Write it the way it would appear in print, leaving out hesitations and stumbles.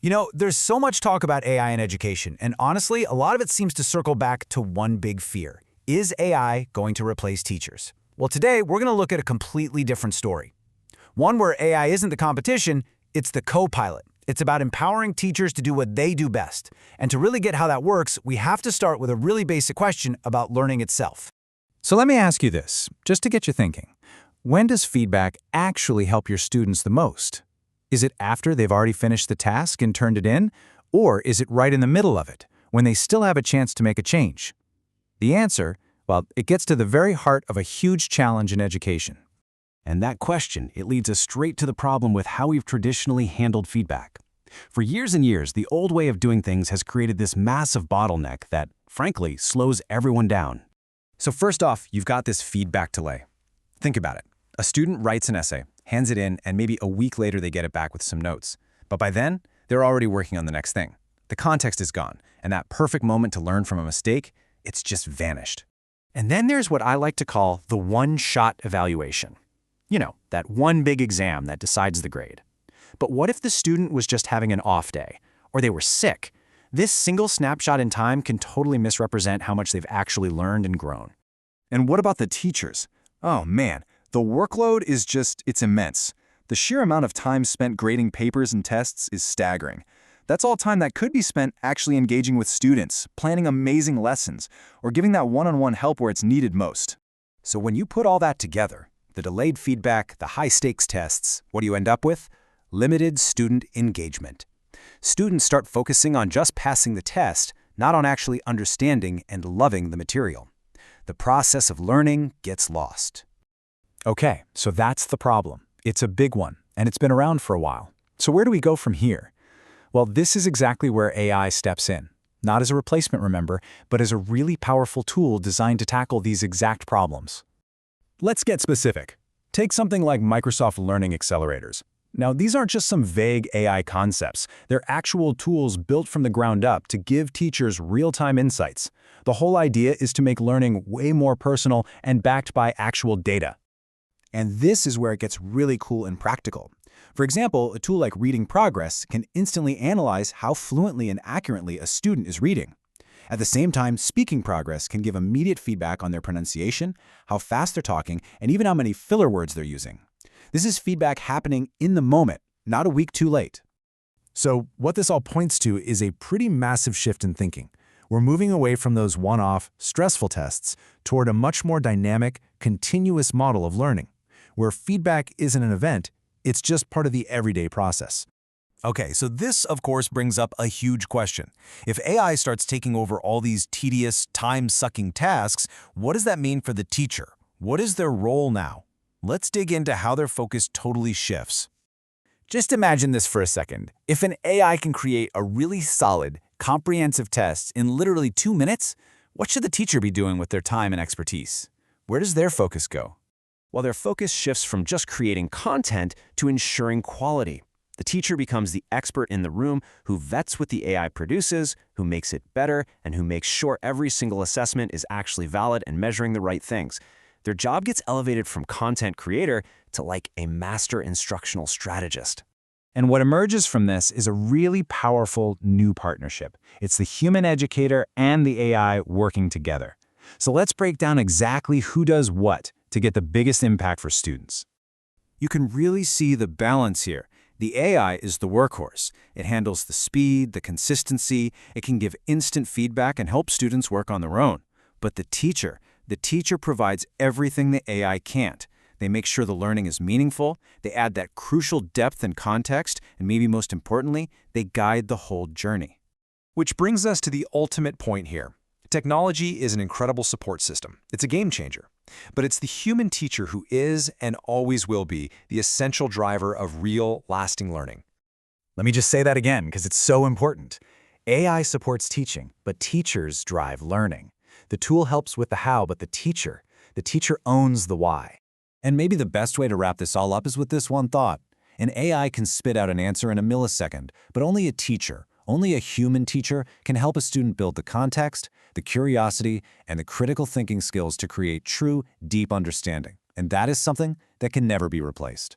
There's so much talk about AI in education, and honestly, a lot of it seems to circle back to one big fear. Is AI going to replace teachers? Well, today, we're going to look at a completely different story. One where AI isn't the competition, it's the co-pilot. It's about empowering teachers to do what they do best. And to really get how that works, we have to start with a really basic question about learning itself. So let me ask you this, just to get you thinking. When does feedback actually help your students the most? Is it after they've already finished the task and turned it in? Or is it right in the middle of it, when they still have a chance to make a change? The answer, well, it gets to the very heart of a huge challenge in education. And that question, it leads us straight to the problem with how we've traditionally handled feedback. For years and years, the old way of doing things has created this massive bottleneck that, frankly, slows everyone down. So first off, you've got this feedback delay. Think about it. A student writes an essay, hands it in, and maybe a week later they get it back with some notes. But by then, they're already working on the next thing. The context is gone, and that perfect moment to learn from a mistake, it's just vanished. And then there's what I like to call the one-shot evaluation. That one big exam that decides the grade. But what if the student was just having an off day, or they were sick? This single snapshot in time can totally misrepresent how much they've actually learned and grown. And what about the teachers? Oh man, the workload is it's immense. The sheer amount of time spent grading papers and tests is staggering. That's all time that could be spent actually engaging with students, planning amazing lessons, or giving that one-on-one help where it's needed most. So when you put all that together, the delayed feedback, the high-stakes tests, what do you end up with? Limited student engagement. Students start focusing on just passing the test, not on actually understanding and loving the material. The process of learning gets lost. Okay, so that's the problem. It's a big one, and it's been around for a while. So where do we go from here? Well, this is exactly where AI steps in. Not as a replacement, remember, but as a really powerful tool designed to tackle these exact problems. Let's get specific. Take something like Microsoft Learning Accelerators. Now, these aren't just some vague AI concepts. They're actual tools built from the ground up to give teachers real-time insights. The whole idea is to make learning way more personal and backed by actual data. And this is where it gets really cool and practical. For example, a tool like Reading Progress can instantly analyze how fluently and accurately a student is reading. At the same time, Speaking Progress can give immediate feedback on their pronunciation, how fast they're talking, and even how many filler words they're using. This is feedback happening in the moment, not a week too late. So what this all points to is a pretty massive shift in thinking. We're moving away from those one-off, stressful tests toward a much more dynamic, continuous model of learning, where feedback isn't an event, it's just part of the everyday process. Okay, so this, of course, brings up a huge question. If AI starts taking over all these tedious, time-sucking tasks, what does that mean for the teacher? What is their role now? Let's dig into how their focus totally shifts. Just imagine this for a second. If an AI can create a really solid, comprehensive test in literally 2 minutes, what should the teacher be doing with their time and expertise? Where does their focus go? Well, their focus shifts from just creating content to ensuring quality. The teacher becomes the expert in the room who vets what the AI produces, who makes it better, and who makes sure every single assessment is actually valid and measuring the right things. Their job gets elevated from content creator to like a master instructional strategist. And what emerges from this is a really powerful new partnership. It's the human educator and the AI working together. So let's break down exactly who does what to get the biggest impact for students. You can really see the balance here. The AI is the workhorse. It handles the speed, the consistency, it can give instant feedback and help students work on their own. But the teacher provides everything the AI can't. They make sure the learning is meaningful, they add that crucial depth and context, and maybe most importantly, they guide the whole journey. Which brings us to the ultimate point here. Technology is an incredible support system. It's a game changer. But it's the human teacher who is and always will be the essential driver of real, lasting learning. Let me just say that again because it's so important. AI supports teaching, but teachers drive learning. The tool helps with the how, but the teacher owns the why. And maybe the best way to wrap this all up is with this one thought. An AI can spit out an answer in a millisecond, but only a teacher, only a human teacher can help a student build the context, the curiosity, and the critical thinking skills to create true, deep understanding. And that is something that can never be replaced.